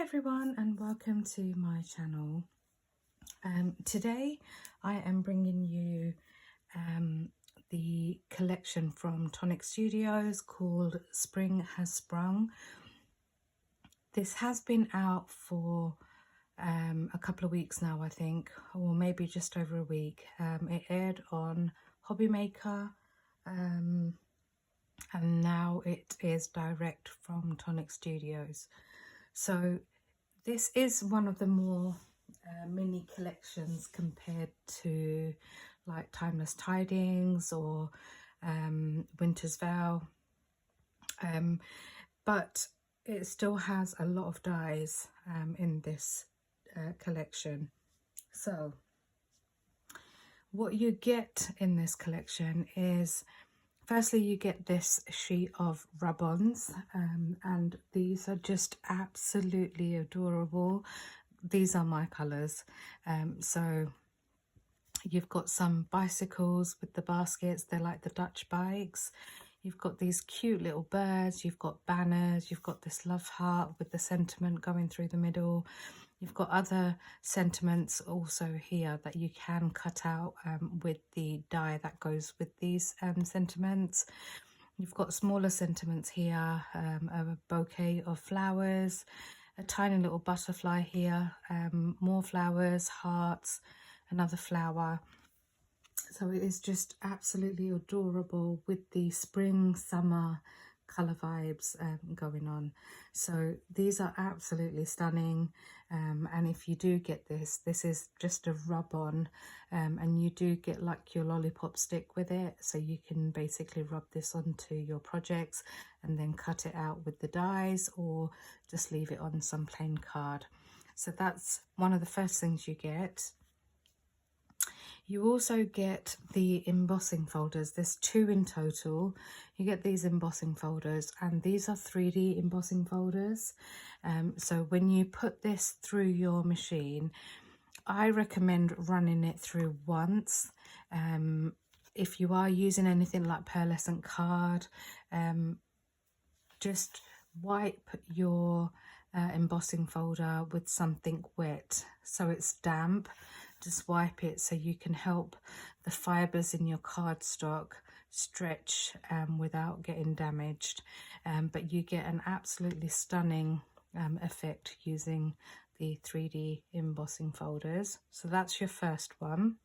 everyone and welcome to my channel. Today I am bringing you the collection from Tonic Studios called Spring Has Sprung. This has been out for a couple of weeks now, I think, or maybe just over a week. It aired on Hobby Maker and now it is direct from Tonic Studios. So this is one of the more mini collections compared to like Timeless Tidings or Winter's Vow, but it still has a lot of dies in this collection. So what you get in this collection is, firstly, you get this sheet of rub-ons, and these are just absolutely adorable. These are my colours. So you've got some bicycles with the baskets. They're like the Dutch bikes. You've got these cute little birds. You've got banners. You've got this love heart with the sentiment going through the middle. You've got other sentiments also here that you can cut out with the die that goes with these sentiments. You've got smaller sentiments here, a bouquet of flowers, a tiny little butterfly here, more flowers, hearts, another flower. So it is just absolutely adorable with the spring, summer colour vibes going on. So these are absolutely stunning, and if you do get this is just a rub-on, and you do get like your lollipop stick with it, so you can basically rub this onto your projects and then cut it out with the dies or just leave it on some plain card. So that's one of the first things you get. You also get the embossing folders. There's 2 in total. You get these embossing folders, and these are 3D embossing folders. So when you put this through your machine, I recommend running it through once. If you are using anything like pearlescent card, just wipe your embossing folder with something wet so it's damp. Just wipe it so you can help the fibres in your cardstock stretch without getting damaged. But you get an absolutely stunning effect using the 3D embossing folders. So that's your first one.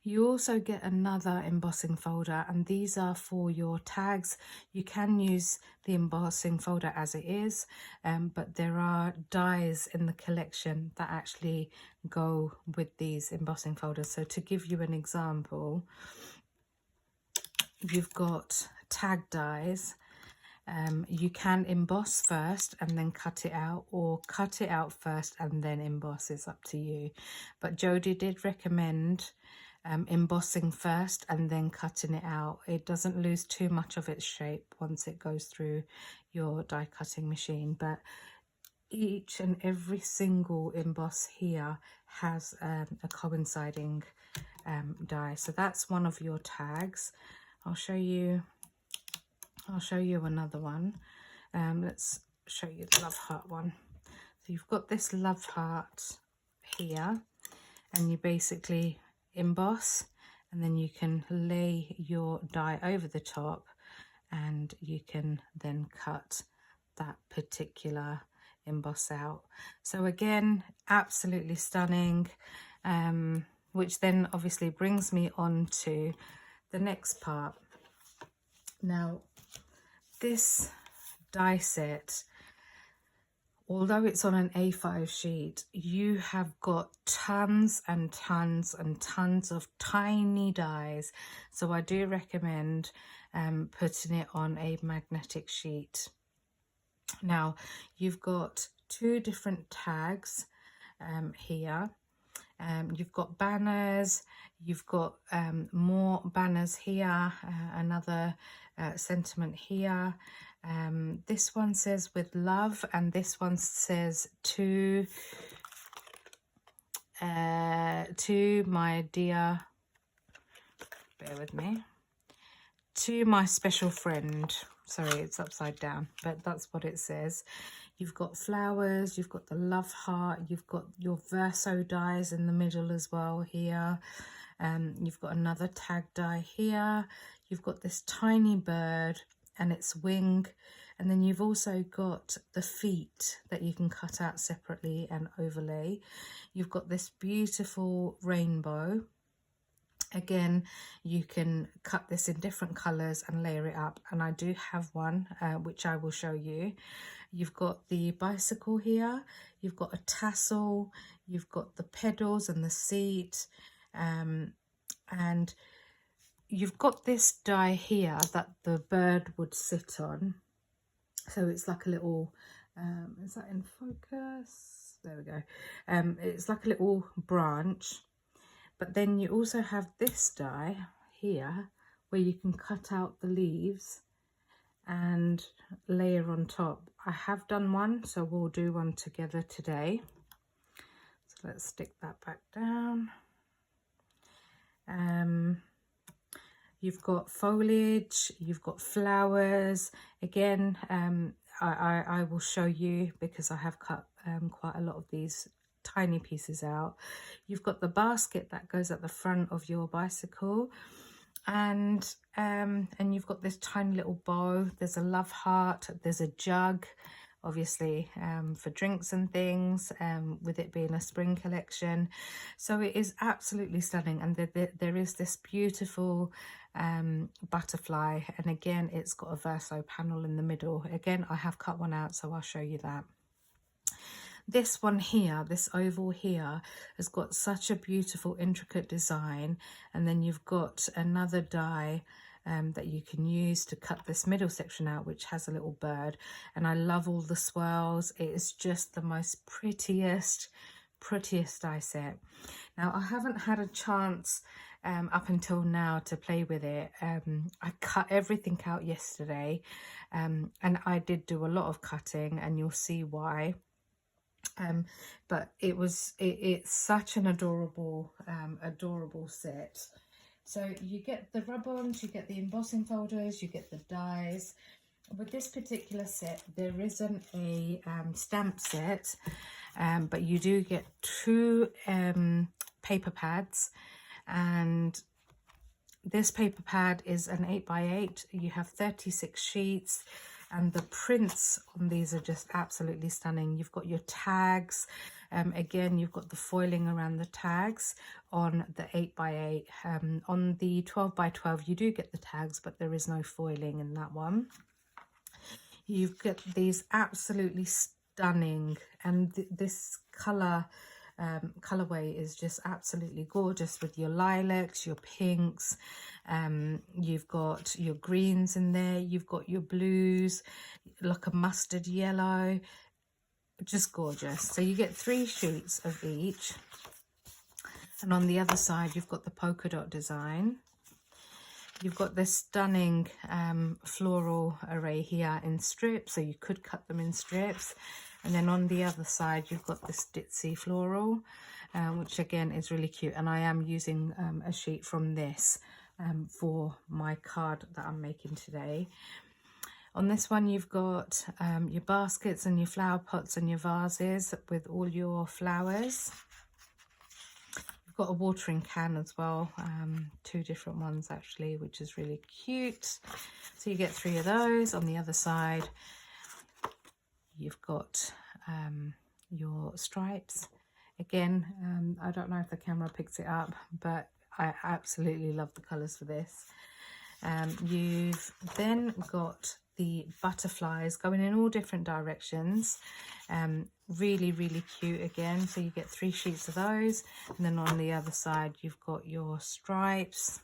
You also get another embossing folder, and these are for your tags. You can use the embossing folder as it is, but there are dies in the collection that actually go with these embossing folders. So to give you an example, you've got tag dies. You can emboss first and then cut it out, or cut it out first and then emboss. It's up to you. But Jodie did recommend embossing first and then cutting it out. It doesn't lose too much of its shape once it goes through your die cutting machine, but each and every single emboss here has a coinciding die. So that's one of your tags. I'll show you another one. Let's show you the love heart one. So you've got this love heart here, and you basically emboss, and then you can lay your die over the top, and you can then cut that particular emboss out. So again, absolutely stunning, which then obviously brings me on to the next part. Now this die set, although it's on an A5 sheet, you have got tons and tons and tons of tiny dies. So I do recommend putting it on a magnetic sheet. Now, you've got 2 different tags here. You've got banners, you've got more banners here, another sentiment here. This one says with love, and this one says to my dear, bear with me, to my special friend. Sorry, it's upside down, but that's what it says. You've got flowers, you've got the love heart, you've got your verso dies in the middle as well here. You've got another tag die here. You've got this tiny bird and its wing. And then you've also got the feet that you can cut out separately and overlay. You've got this beautiful rainbow. Again, you can cut this in different colours and layer it up. And I do have one, which I will show you. You've got the bicycle here. You've got a tassel. You've got the pedals and the seat. And you've got this die here that the bird would sit on. So it's like a little, is that in focus? There we go. It's like a little branch. But then you also have this die here where you can cut out the leaves and layer on top. I have done one, so we'll do one together today. So let's stick that back down. You've got foliage, you've got flowers. Again, I will show you because I have cut quite a lot of these tiny pieces out. You've got the basket that goes at the front of your bicycle, and you've got this tiny little bow. There's a love heart, there's a jug, obviously for drinks and things, with it being a spring collection. So it is absolutely stunning. And there is this beautiful butterfly, and again it's got a verso panel in the middle. Again, I have cut one out, so I'll show you that. This one here, this oval here, has got such a beautiful intricate design, and then you've got another die that you can use to cut this middle section out, which has a little bird. And I love all the swirls. It is just the most prettiest die set. Now, I haven't had a chance up until now to play with it. I cut everything out yesterday, and I did do a lot of cutting, and you'll see why. But it's such an adorable set. So you get the rub-ons, you get the embossing folders, you get the dies. With this particular set, there isn't a stamp set, but you do get 2 paper pads, and this paper pad is an 8x8. You have 36 sheets. And the prints on these are just absolutely stunning. You've got your tags. Again, you've got the foiling around the tags on the 8x8. On the 12x12, you do get the tags, but there is no foiling in that one. You've got these absolutely stunning, and this colorway is just absolutely gorgeous with your lilacs, your pinks. You've got your greens in there, you've got your blues, like a mustard yellow, just gorgeous. So you get 3 sheets of each, and on the other side you've got the polka dot design. You've got this stunning floral array here in strips, so you could cut them in strips. And then on the other side, you've got this ditzy floral, which again is really cute. And I am using a sheet from this for my card that I'm making today. On this one, you've got your baskets and your flower pots and your vases with all your flowers. You've got a watering can as well, 2 different ones actually, which is really cute. So you get 3 of those. On the other side, you've got your stripes. Again, I don't know if the camera picks it up, but I absolutely love the colours for this. You've then got the butterflies going in all different directions. Really, really cute again. So you get 3 sheets of those. And then on the other side, you've got your stripes.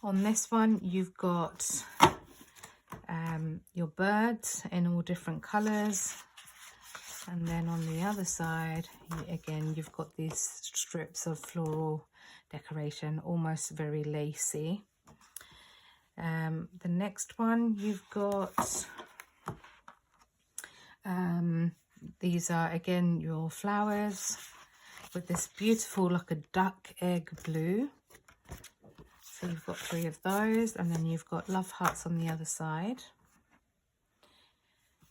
On this one, you've got your birds in all different colours. And then on the other side, again, you've got these strips of floral decoration, almost very lacy. The next one, you've got, these are again your flowers with this beautiful, like a duck egg blue. So you've got 3 of those, and then you've got love hearts on the other side.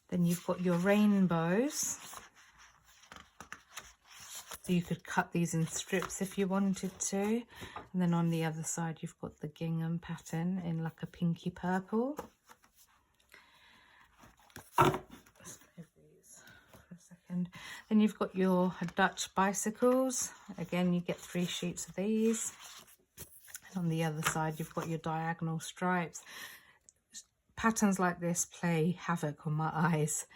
Then you've got your rainbows. So you could cut these in strips if you wanted to. And then on the other side, you've got the gingham pattern in like a pinky purple. Let's move these for a second. Then you've got your Dutch bicycles. Again, you get 3 sheets of these. And on the other side, you've got your diagonal stripes. Patterns like this play havoc on my eyes.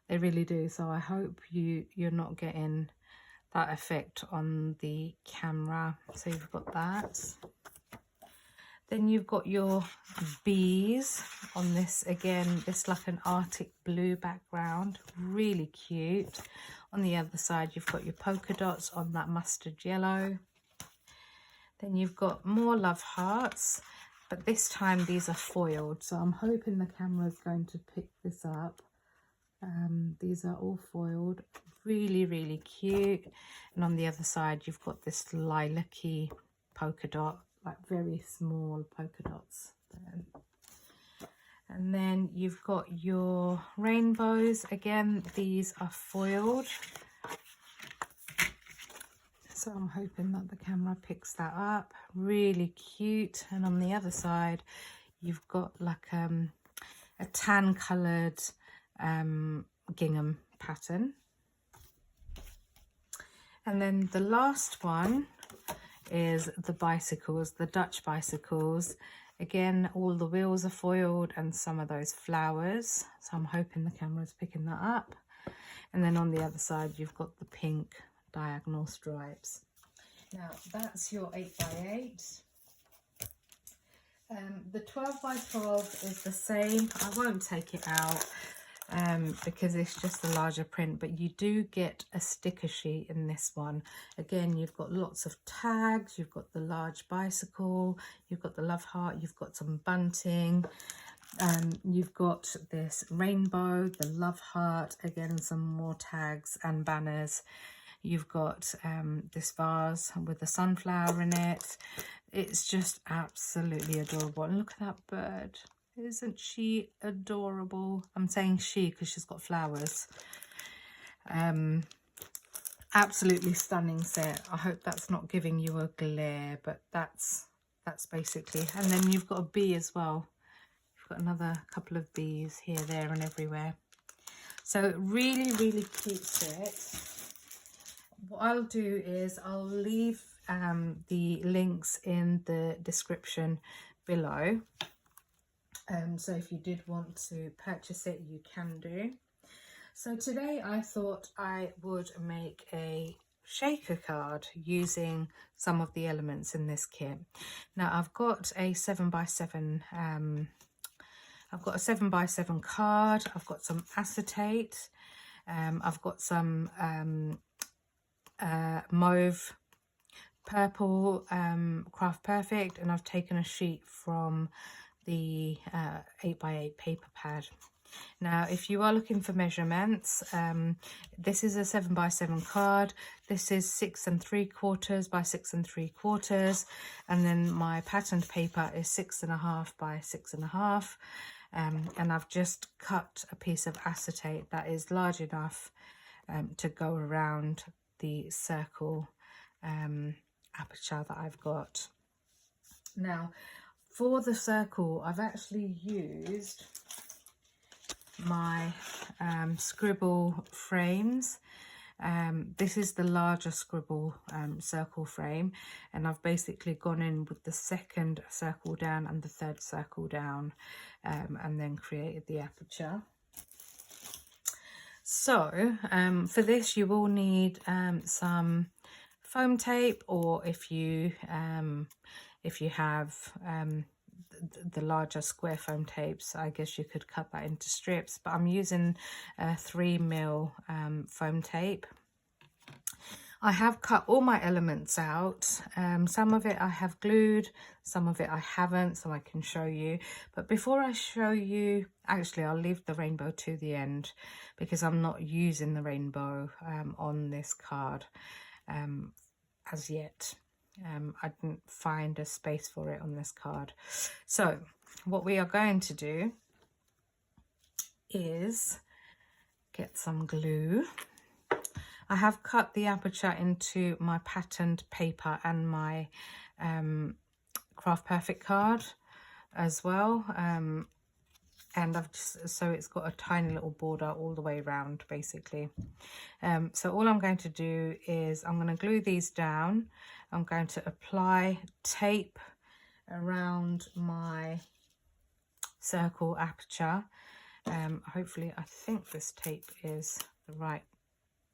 They really do. So I hope you're not getting that effect on the camera. So you've got that. Then you've got your bees on this. Again, this like an Arctic blue background, really cute. On the other side, you've got your polka dots on that mustard yellow. Then you've got more love hearts, but this time these are foiled, so I'm hoping the camera is going to pick this up. These are all foiled, really, really cute. And on the other side, you've got this lilac-y polka dot, like very small polka dots. And then you've got your rainbows. Again, these are foiled. So I'm hoping that the camera picks that up. Really cute. And on the other side, you've got like a tan coloured gingham pattern. And then the last one is the bicycles, the Dutch bicycles. Again, all the wheels are foiled and some of those flowers. So I'm hoping the camera's picking that up. And then on the other side, you've got the pink diagonal stripes. Now that's your 8x8. The 12x12 is the same. I won't take it out because it's just a larger print, but you do get a sticker sheet in this one. Again, you've got lots of tags, you've got the large bicycle, you've got the love heart, you've got some bunting, you've got this rainbow, the love heart, again some more tags and banners. You've got this vase with a sunflower in it. It's just absolutely adorable. And look at that bird. Isn't she adorable? I'm saying she because she's got flowers. Absolutely stunning set. I hope that's not giving you a glare, but that's basically. And then you've got a bee as well. You've got another couple of bees here, there and everywhere. So really, really cute set. What I'll do is I'll leave the links in the description below. So if you did want to purchase it, you can do. So today I thought I would make a shaker card using some of the elements in this kit. Now I've got a 7x7 card. I've got some acetate. I've got some mauve purple Craft Perfect, and I've taken a sheet from the 8x8 paper pad. Now if you are looking for measurements, this is a 7x7 card. This is 6 3/4 by 6 3/4, and then my patterned paper is 6.5 by 6.5. And I've just cut a piece of acetate that is large enough to go around the circle aperture that I've got. Now for the circle, I've actually used my scribble frames. This is the larger scribble circle frame, and I've basically gone in with the second circle down and the third circle down, and then created the aperture. So for this you will need some foam tape, or if you have the larger square foam tapes, I guess you could cut that into strips, but I'm using 3mm foam tape. I have cut all my elements out. Some of it I have glued, some of it I haven't, so I can show you. But before I show you, actually I'll leave the rainbow to the end because I'm not using the rainbow on this card as yet. I didn't find a space for it on this card. So what we are going to do is get some glue. I have cut the aperture into my patterned paper and my Craft Perfect card as well, and I've just, so it's got a tiny little border all the way around basically. So all I'm going to do is I'm going to glue these down. I'm going to apply tape around my circle aperture. Hopefully, I think this tape is the right,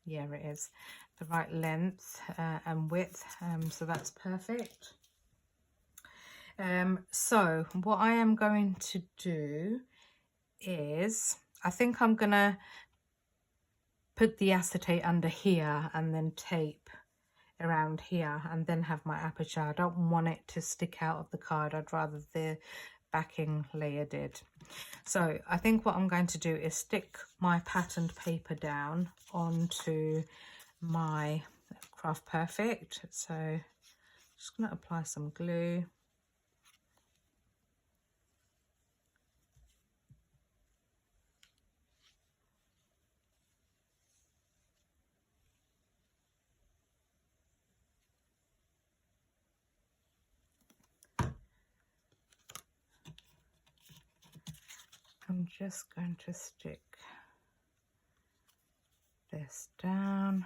yeah, it is the right length and width, so that's perfect. So what I am going to do is, I think I'm gonna put the acetate under here and then tape around here and then have my aperture. I don't want it to stick out of the card. I'd rather the backing layer did. So I think what I'm going to do is stick my patterned paper down onto my Craft Perfect. So I'm just going to apply some glue. I'm just going to stick this down.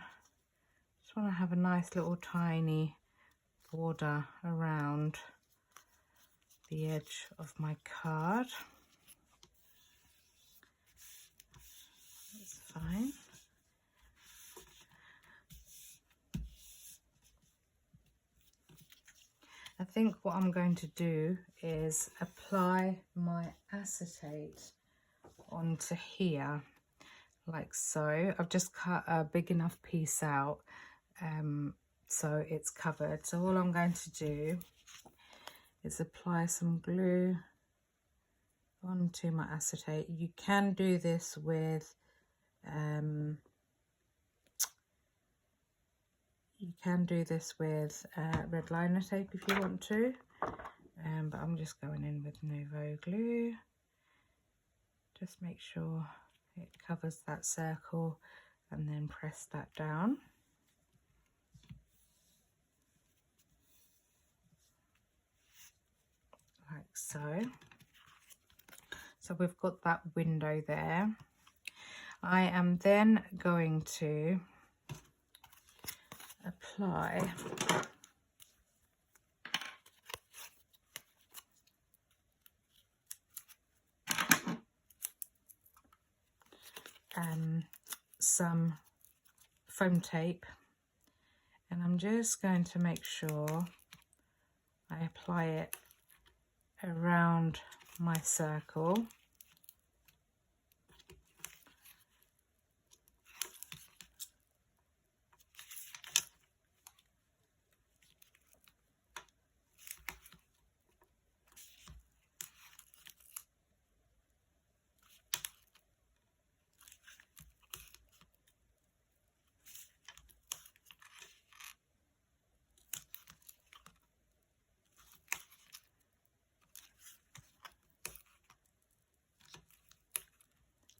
Just want to have a nice little tiny border around the edge of my card. That's fine. I think what I'm going to do is apply my acetate onto here like so. I've just cut a big enough piece out so it's covered. So all I'm going to do is apply some glue onto my acetate. You can do this with red liner tape if you want to, but I'm just going in with Nouveau glue. Just make sure it covers that circle and then press that down like so. So we've got that window there. I am then going to apply some foam tape, and I'm just going to make sure I apply it around my circle.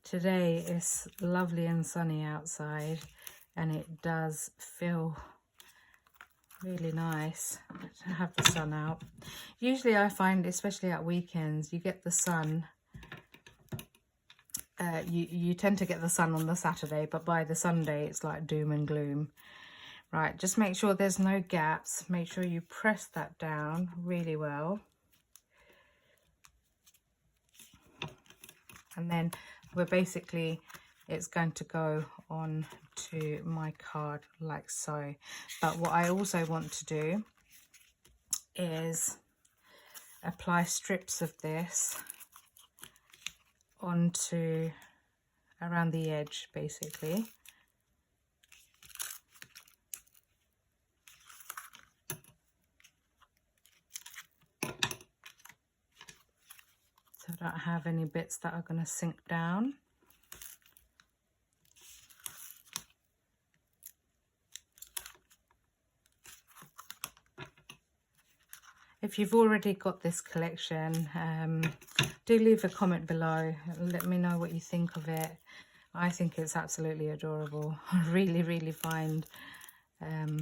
Today is lovely and sunny outside, and it does feel really nice to have the sun out. Usually I find, especially at weekends, you get the sun, you tend to get the sun on the Saturday, but by the Sunday it's like doom and gloom. Right, just make sure there's no gaps. Make sure you press that down really well. And then we're basically, it's going to go on to my card like so. But what I also want to do is apply strips of this onto around the edge basically. So I don't have any bits that are going to sink down. if you've already got this collection, do leave a comment below and let me know what you think of it. I think it's absolutely adorable. I really find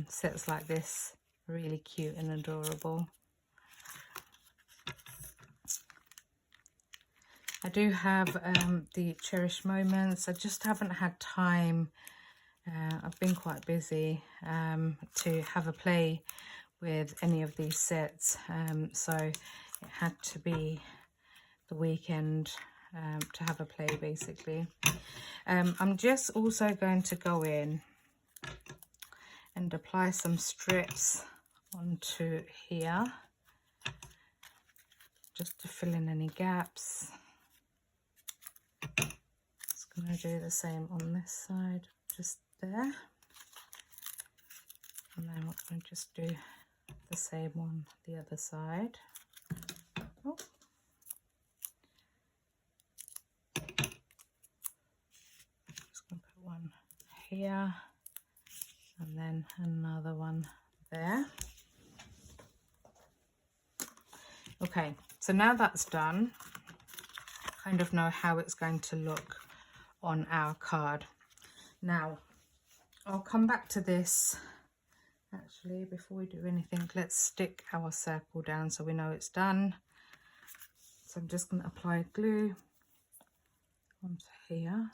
sets like this really cute and adorable. I do have the Cherished Moments. I just haven't had time. I've been quite busy to have a play with any of these sets, so it had to be the weekend to have a play basically. I'm just also going to go in and apply some strips onto here just to fill in any gaps. Just going to do the same on this side, just there, and then we're going to just do the same on the other side. Oh. Just going to put one here and then another one there. Okay, so now that's done, I kind of know how it's going to look on our card. Now I'll come back to this. Actually, before we do anything, let's stick our circle down so we know it's done. So I'm just going to apply glue onto here.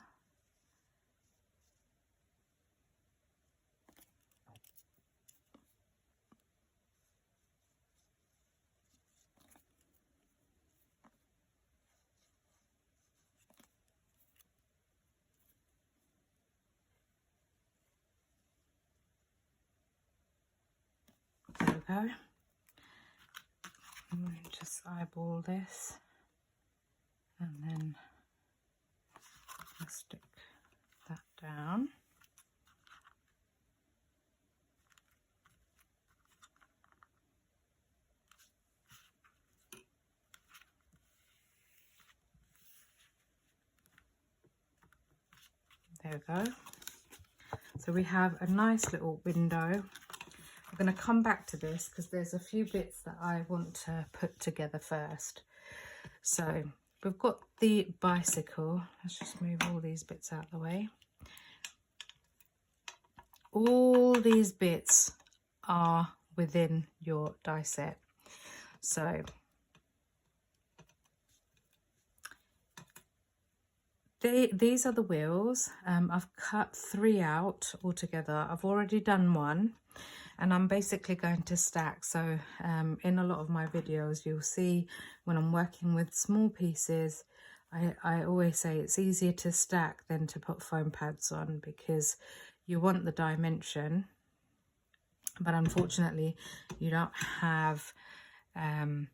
There we go. I'm going to just eyeball this and then I'll stick that down. There we go. So we have a nice little window. I'm going to come back to this because there's a few bits that I want to put together first. So we've got the bicycle. Let's just move all these bits out of the way. All these bits are within your die set. So these are the wheels. I've cut 3 out altogether. I've already done one. And I'm basically going to stack. So in a lot of my videos, you'll see when I'm working with small pieces, I always say it's easier to stack than to put foam pads on because you want the dimension. But unfortunately, you don't have a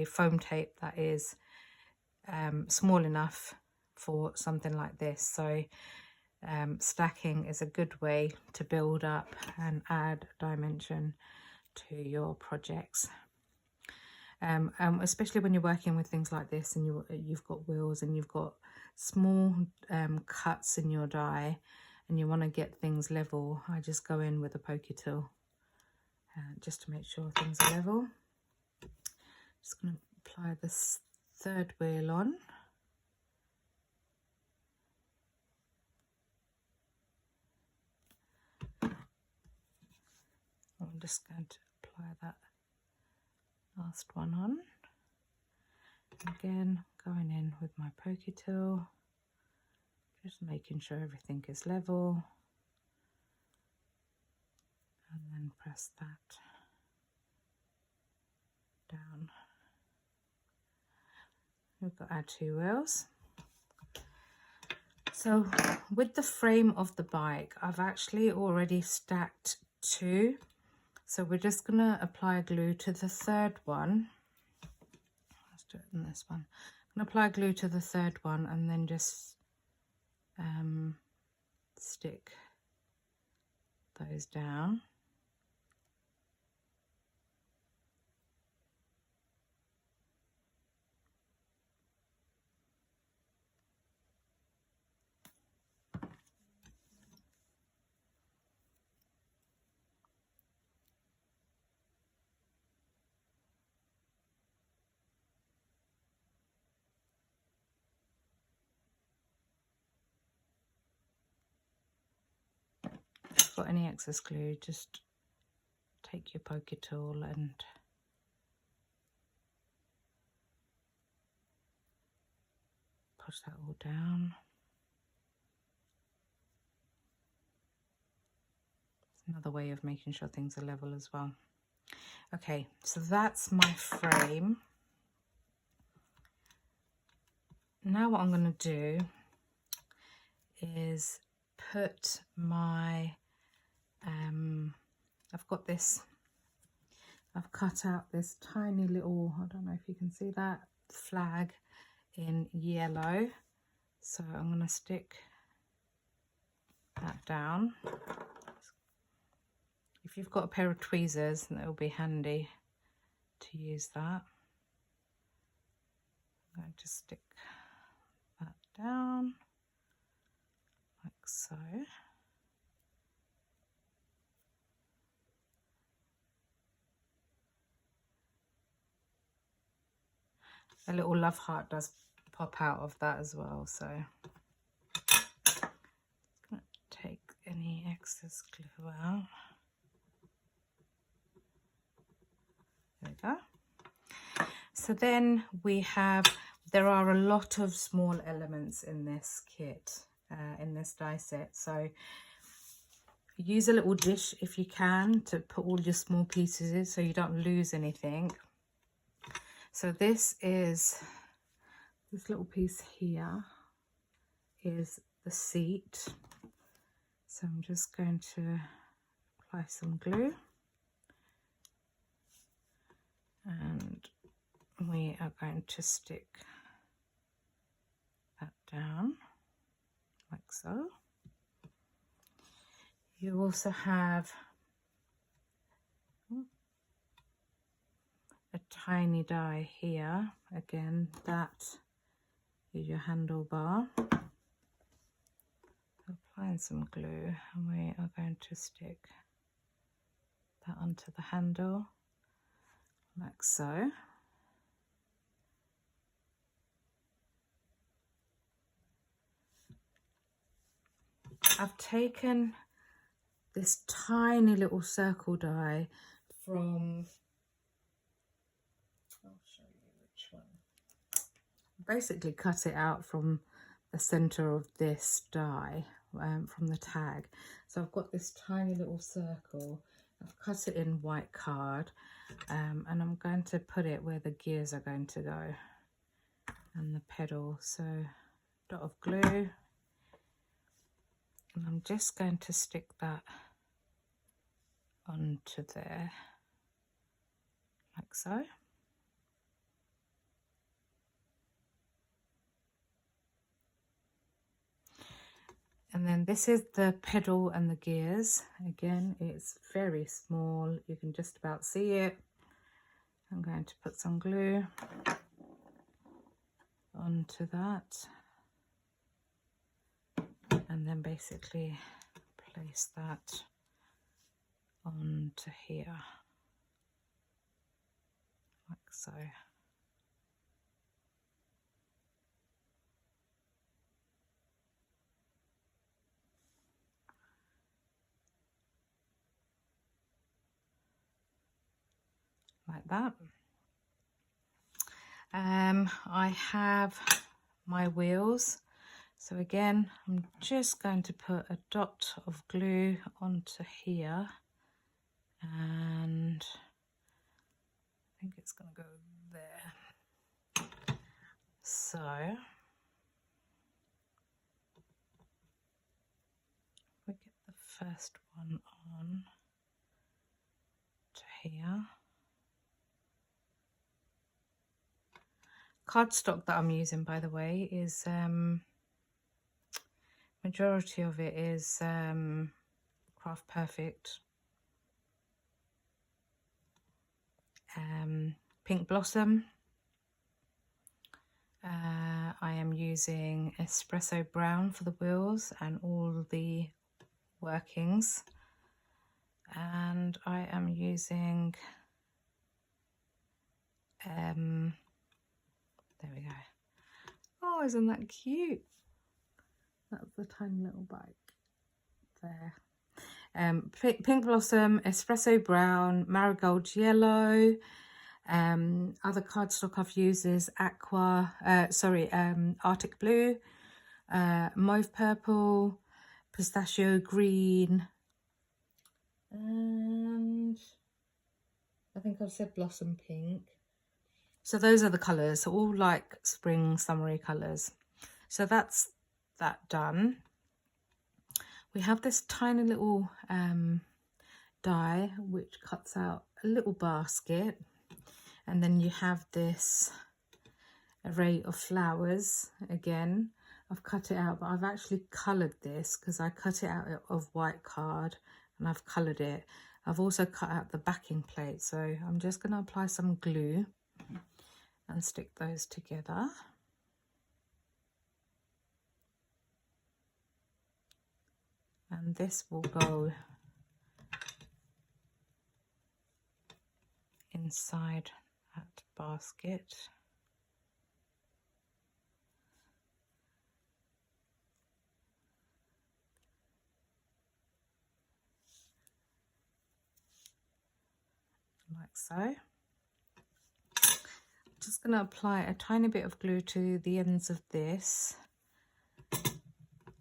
foam tape that is small enough for something like this. So stacking is a good way to build up and add dimension to your projects, especially when you're working with things like this and you've got wheels and you've got small cuts in your die and you want to get things level. I just go in with a pokey tool just to make sure things are level. Just going to apply this 3rd wheel on. I'm just going to apply that last one on. Again, going in with my pokey tool, just making sure everything is level, and then press that down. We've got our 2 wheels. So with the frame of the bike, I've actually already stacked 2. So we're just going to apply glue to the 3rd one. Let's do it in this one. I'm going to apply glue to the 3rd one and then just stick those down. got any excess glue, just take your pokey tool and push that all down. Another way of making sure things are level as well. Okay, so that's my frame. Now what I'm going to do is put my, I've got this, I've cut out this tiny little, I don't know if you can see that, flag in yellow. So I'm going to stick that down. If you've got a pair of tweezers, then it'll be handy to use that. I'm going to stick that down like so. A little love heart does pop out of that as well, so just going to take any excess glue out. There we go. So then we have, there are a lot of small elements in this kit, in this die set. So use a little dish if you can to put all your small pieces in so you don't lose anything. So this little piece here is the seat. So I'm just going to apply some glue. And we are going to stick that down like so. You also have a tiny die here. Again, that is your handlebar. Applying some glue, and we are going to stick that onto the handle like so. I've taken this tiny little circle die from, I'll show you which one. Basically cut it out from the center of this die, from the tag. So I've got this tiny little circle. I've cut it in white card, and I'm going to put it where the gears are going to go and the pedal. So dot of glue, and I'm just going to stick that onto there like so. And then this is the pedal and the gears. Again, it's very small, you can just about see it. I'm going to put some glue onto that, and then basically place that onto here like so. Like that. I have my wheels. So again, I'm just going to put a dot of glue onto here, and I think it's going to go there. So we get the first one on to here. Cardstock that I'm using, by the way, is majority of it is Craft Perfect Pink Blossom. I am using Espresso Brown for the wheels and all the workings, and I am using there we go. Oh, isn't that cute? That's the tiny little bike there. Pink blossom, espresso brown, marigold yellow. Other cardstock I've used is Arctic blue, mauve purple, pistachio green, and I think I've said blossom pink. So those are the colours, so all like spring summery colours. So that's that done. We have this tiny little die which cuts out a little basket, and then you have this array of flowers. Again, I've cut it out, but I've actually coloured this because I cut it out of white card and I've coloured it. I've also cut out the backing plate, so I'm just going to apply some glue and stick those together. And this will go inside that basket. Like so. Just going to apply a tiny bit of glue to the ends of this,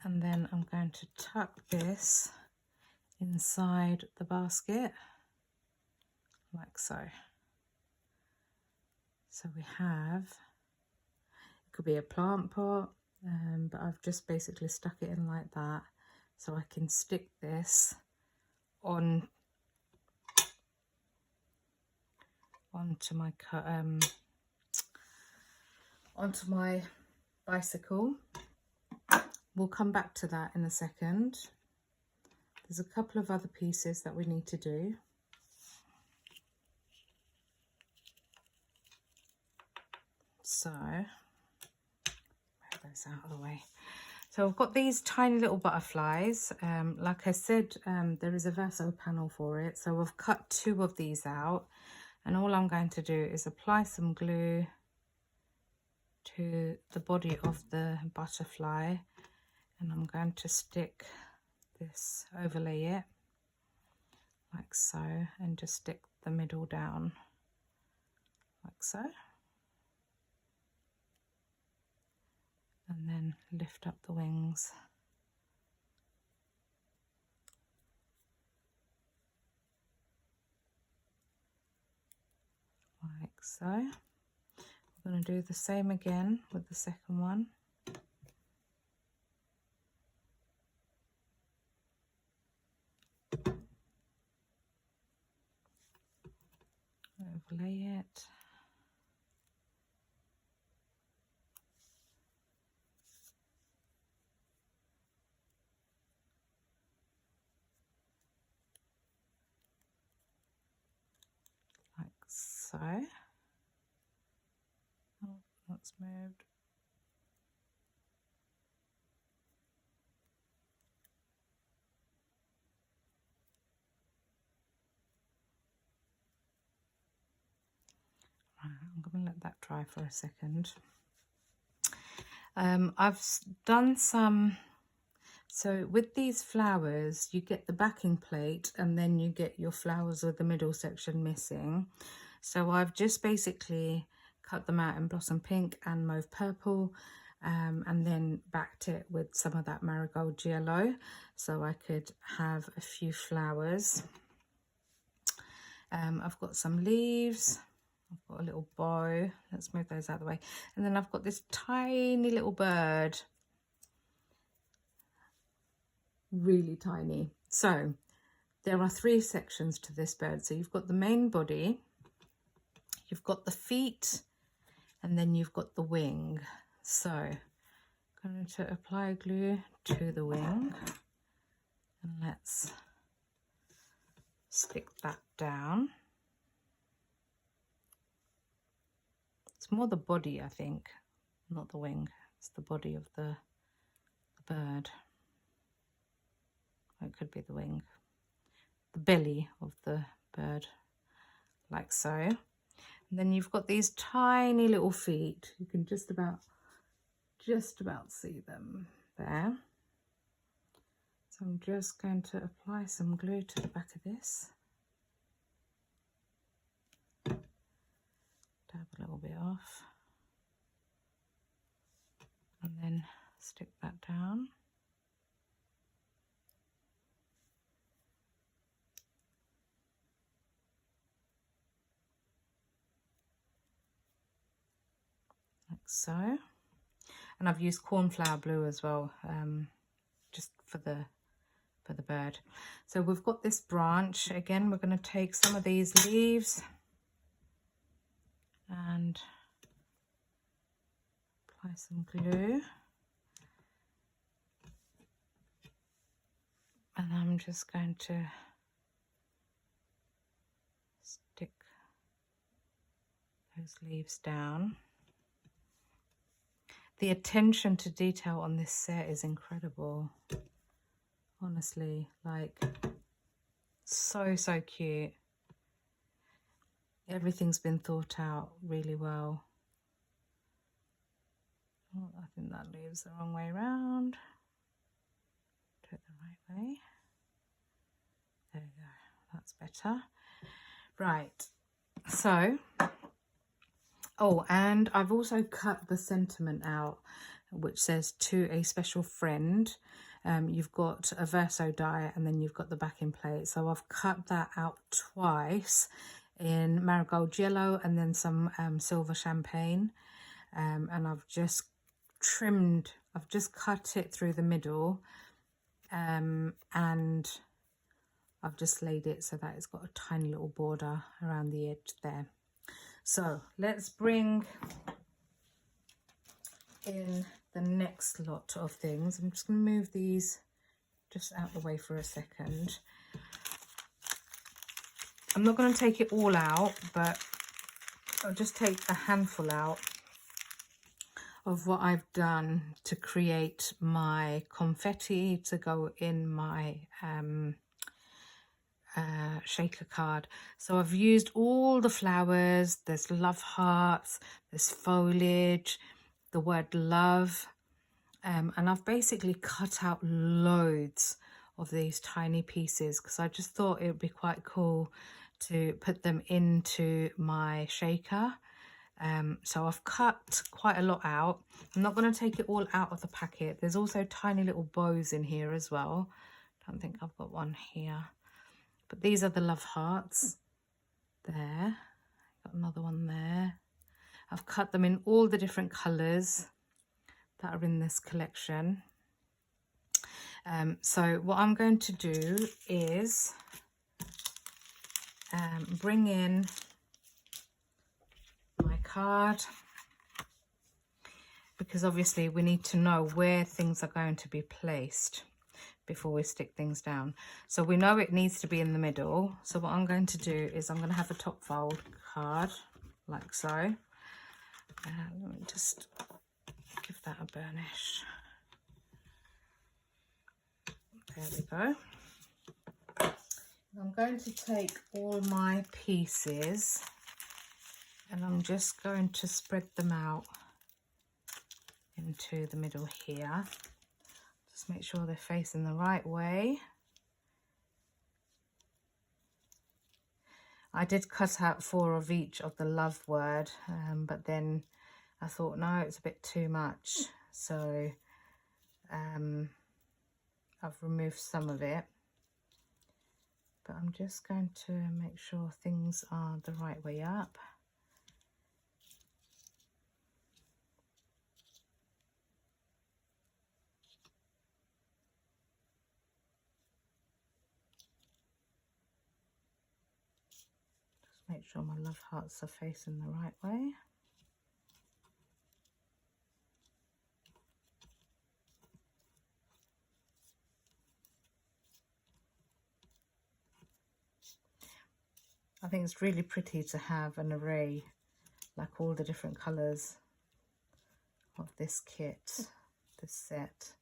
and then I'm going to tuck this inside the basket like so. So we have, it could be a plant pot, but I've just basically stuck it in like that so I can stick this onto my bicycle. We'll come back to that in a second. There's a couple of other pieces that we need to do. So, move those out of the way. So I've got these tiny little butterflies. Like I said, there is a verso panel for it. So I've cut 2 of these out. And all I'm going to do is apply some glue to the body of the butterfly, and I'm going to stick this, overlay it like so, and just stick the middle down like so, and then lift up the wings like so. We're going to do the same again with the second one. Overlay it. Like so. Oh, that's moved. Right, I'm going to let that dry for a second. I've done some, so with these flowers you get the backing plate and then you get your flowers with the middle section missing. So I've just basically cut them out in blossom pink and mauve purple, and then backed it with some of that marigold yellow so I could have a few flowers. I've got some leaves, I've got a little bow, let's move those out of the way, and then I've got this tiny little bird, really tiny. So there are 3 sections to this bird. So you've got the main body, you've got the feet, and then you've got the wing. So I'm going to apply glue to the wing, and let's stick that down. It's more the body, I think, not the wing. It's the body of the bird. Or it could be the wing. The belly of the bird, like so. And then you've got these tiny little feet. You can just about see them there. So So I'm just going to apply some glue to the back of this. Dab a little bit off. And then stick that down. Like so. And I've used cornflower blue as well, just for the bird. So we've got this branch. Again, we're going to take some of these leaves and apply some glue. And I'm just going to stick those leaves down. The attention to detail on this set is incredible. Honestly, like, so cute. Everything's been thought out really well. Oh, I think that leaves the wrong way around. Do it the right way. There we go, that's better. Right, so, oh, and I've also cut the sentiment out, which says to a special friend. You've got a verso die and then you've got the backing plate. So I've cut that out twice in marigold yellow and then some silver champagne. And I've just trimmed, I've just cut it through the middle, and I've just laid it so that it's got a tiny little border around the edge there. So let's bring in the next lot of things. I'm just going to move these just out the way for a second. I'm not going to take it all out, but I'll just take a handful out of what I've done to create my confetti to go in my shaker card. So I've used all the flowers. There's love hearts, there's foliage, the word love, and I've basically cut out loads of these tiny pieces because I just thought it would be quite cool to put them into my shaker. So I've cut quite a lot out. I'm not going to take it all out of the packet. There's also tiny little bows in here as well. Don't think I've got one here, but these are the love hearts there. Got another one there. I've cut them in all the different colours that are in this collection. So what I'm going to do is bring in my card, because obviously we need to know where things are going to be placed before we stick things down. So we know it needs to be in the middle. So what I'm going to do is I'm going to have a top fold card like so. Let me just give that a burnish. There we go. I'm going to take all my pieces and I'm just going to spread them out into the middle here. Just make sure they're facing the right way. I did cut out 4 of each of the love word, but then I thought, no, it's a bit too much. So I've removed some of it. But I'm just going to make sure things are the right way up. Make sure my love hearts are facing the right way. I think it's really pretty to have an array, like all the different colours of this kit, this set.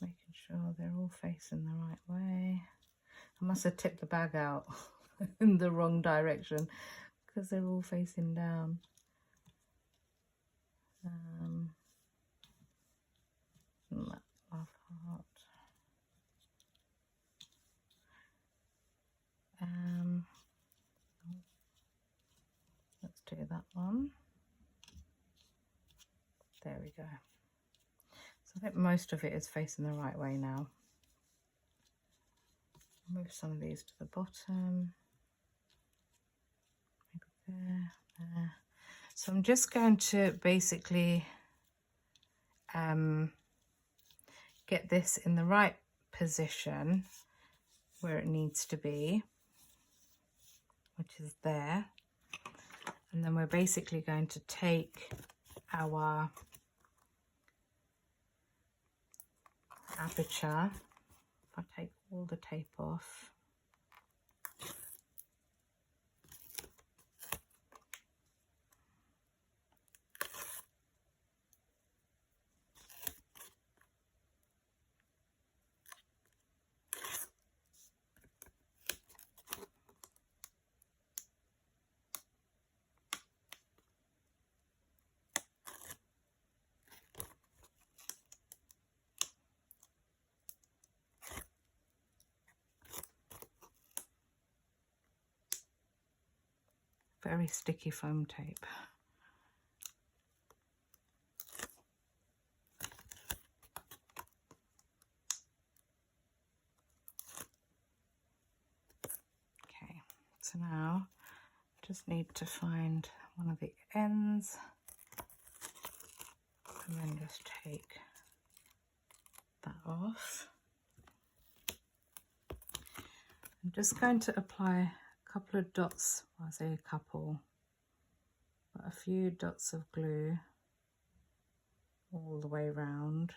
Making sure they're all facing the right way. I must have tipped the bag out in the wrong direction because they're all facing down. do that one. There we go. So I think most of it is facing the right way now. Move some of these to the bottom. Maybe there, there. So I'm just going to basically get this in the right position where it needs to be, which is there. And then we're basically going to take our aperture. If I take all the tape off, very sticky foam tape. Okay, so now just need to find one of the ends and then just take that off. I'm just going to apply a couple of dots, well, I say a couple, but a few dots of glue all the way around.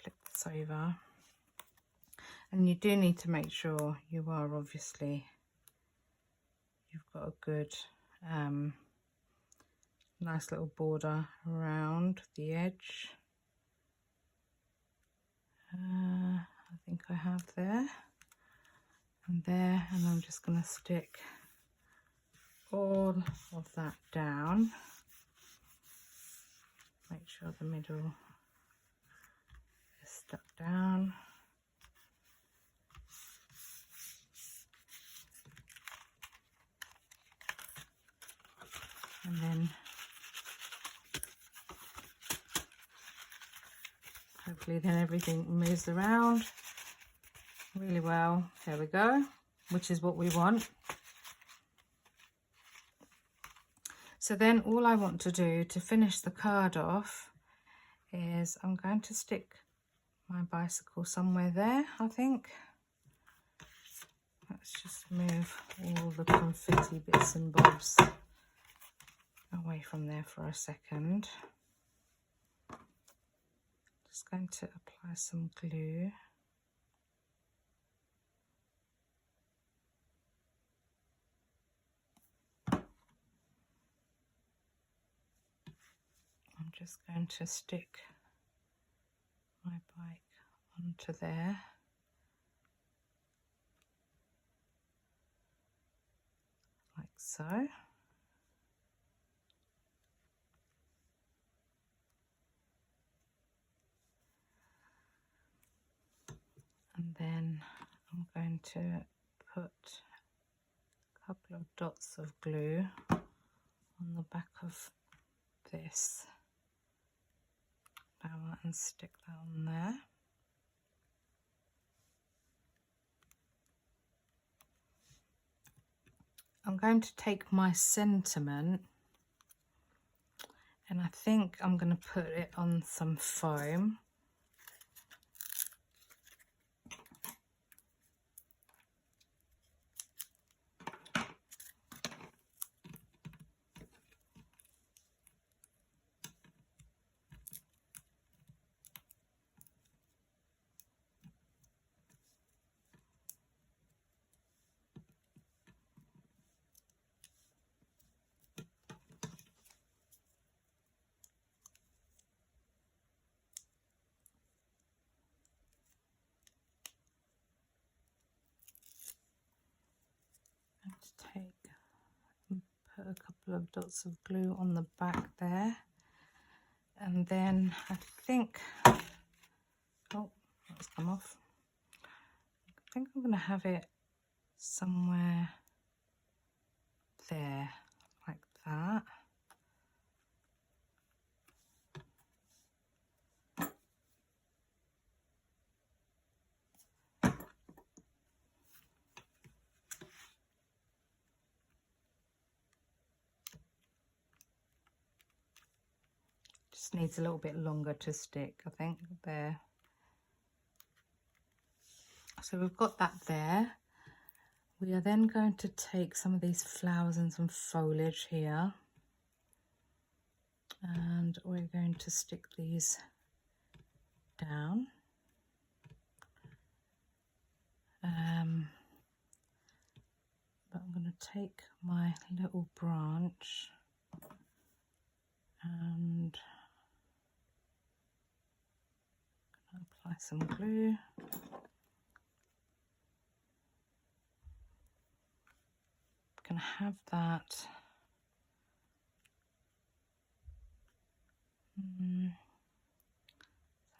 Flip this over, and you do need to make sure you are obviously, you've got a good nice little border around the edge. I think I have there and there, and I'm just going to stick all of that down. Make sure the middle is stuck down. And then hopefully then everything moves around really well. There we go, which is what we want. So then all I want to do to finish the card off is I'm going to stick my bicycle somewhere there, I think. Let's just move all the confetti bits and bobs away from there for a second. Just going to apply some glue. I'm just going to stick my bike onto there. Like so. And then I'm going to put a couple of dots of glue on the back of this flower and stick that on there. I'm going to take my sentiment and I think I'm going to put it on some foam. couple of dots of glue on the back there. And then I think, oh, that's come off. I think I'm going to have it somewhere there, like that. Just needs a little bit longer to stick, I think, there. So we've got that there. We are then going to take some of these flowers and some foliage here, and we're going to stick these down. But I'm going to take my little branch and apply some glue. Going to have that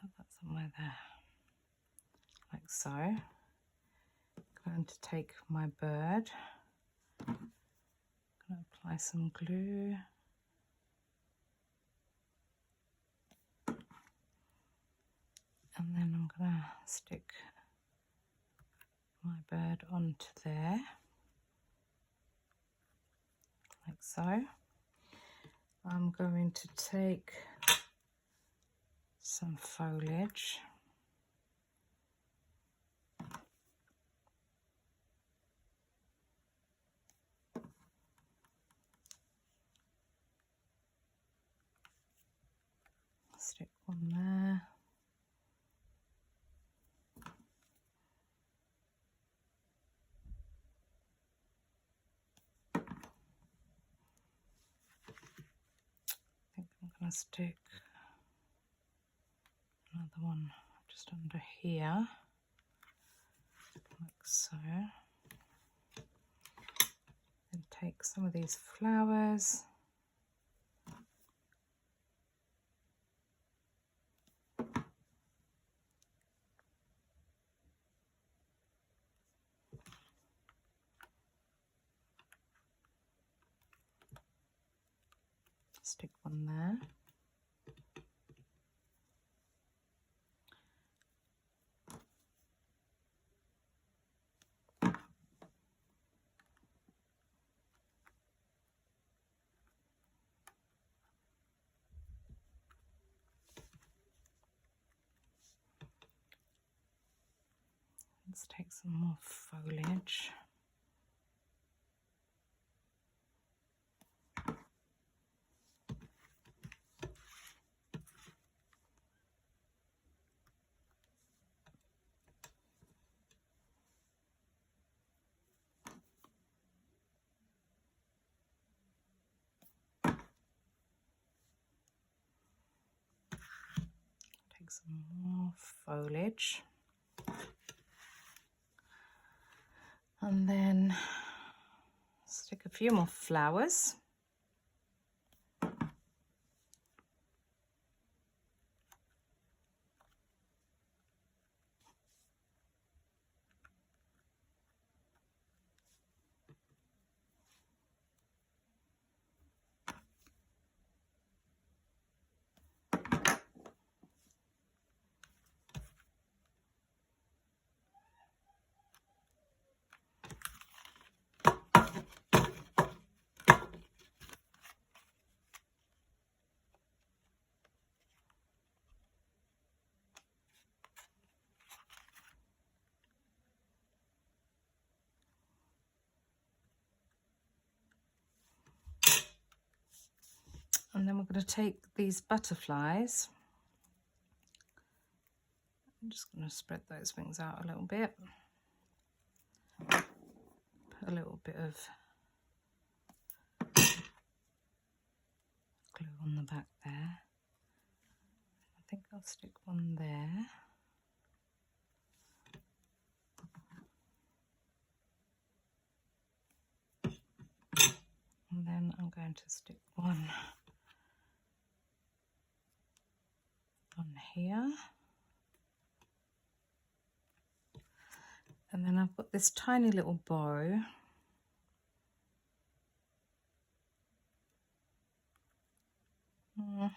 have that somewhere there, like so. Going to take my bird, going to apply some glue, and then I'm going to stick my bird onto there, like so. I'm going to take some foliage, stick one there, I think I'm going to stick another one just under here, like so. Then take some of these flowers, stick one there. Let's take some more foliage. Take some more foliage. And then stick a few more flowers. And then we're going to take these butterflies. I'm just going to spread those wings out a little bit. Put a little bit of glue on the back there. I think I'll stick one there. And then I'm going to stick one on here. And then I've got this tiny little bow.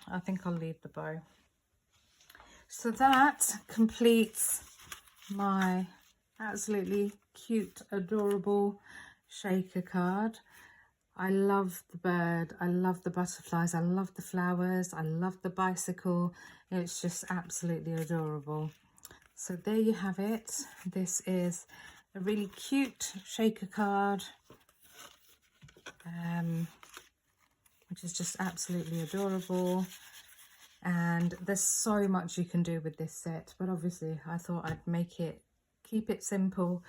I think I'll leave the bow. So that completes my absolutely cute, adorable shaker card. I love the bird, I love the butterflies, I love the flowers, I love the bicycle. It's just absolutely adorable. So there you have it. This is a really cute shaker card, which is just absolutely adorable. And there's so much you can do with this set, but obviously I thought I'd keep it simple,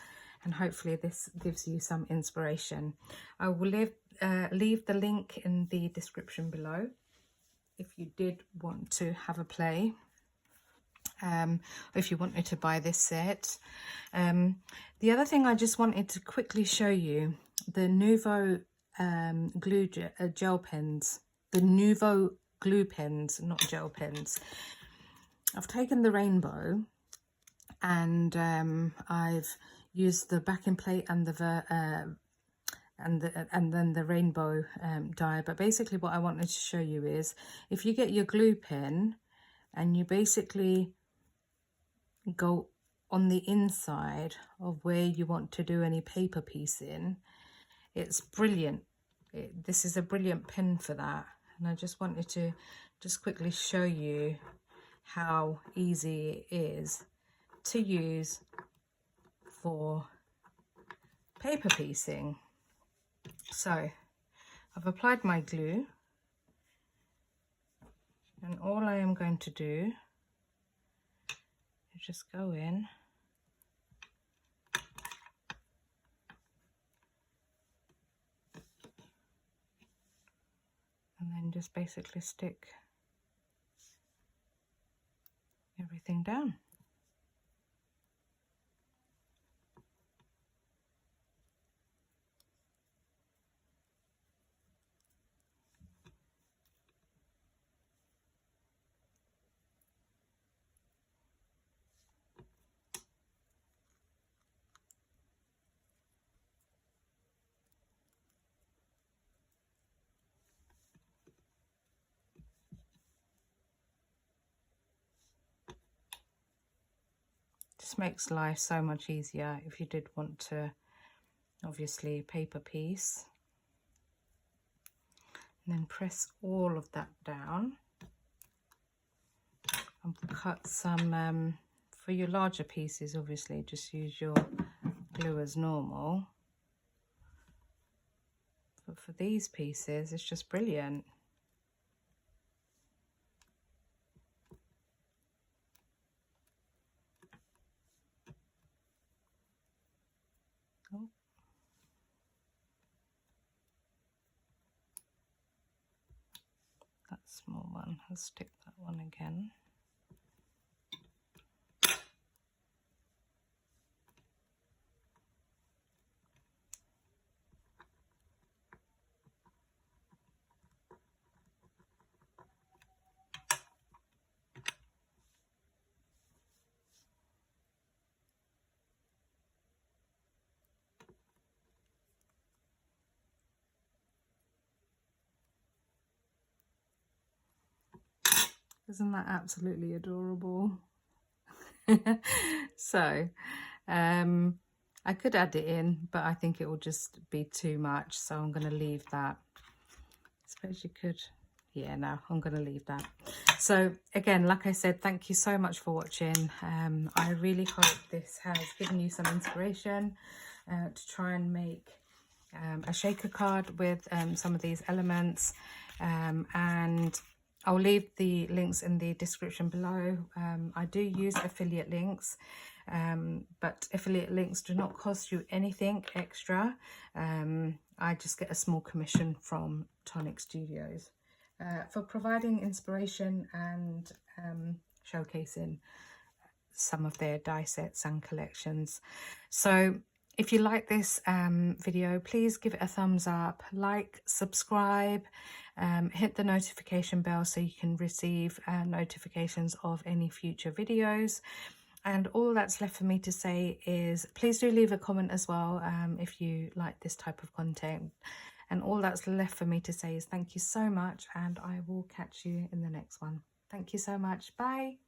and hopefully this gives you some inspiration. I will leave the link in the description below if you did want to have a play. If you wanted to buy this set. The other thing I just wanted to quickly show you, the Nouveau glue gel pens, the Nouveau glue pens, not gel pens. I've taken the rainbow and I've used the backing plate and then the rainbow die. But basically what I wanted to show you is, if you get your glue pen and you basically go on the inside of where you want to do any paper piecing, it's brilliant. This is a brilliant pen for that. And I just wanted to just quickly show you how easy it is to use for paper piecing. So I've applied my glue, and all I am going to do is just go in and then just basically stick everything down. Just makes life so much easier if you did want to obviously paper piece. And then press all of that down and cut some, for your larger pieces obviously just use your glue as normal, but for these pieces it's just brilliant. Oh. That small one, I'll stick that one again. Isn't that absolutely adorable? So I could add it in, but I think it will just be too much, so I'm going to leave that. I suppose you could, yeah, no, I'm going to leave that. So again, like I said, thank you so much for watching. I really hope this has given you some inspiration to try and make a shaker card with some of these elements, and I'll leave the links in the description below. I do use affiliate links, but affiliate links do not cost you anything extra. I just get a small commission from Tonic Studios for providing inspiration and showcasing some of their die sets and collections. So If you like this video, please give it a thumbs up, like, subscribe, hit the notification bell so you can receive notifications of any future videos. And all that's left for me to say is please do leave a comment as well if you like this type of content. And all that's left for me to say is thank you so much, and I will catch you in the next one. Thank you so much. Bye.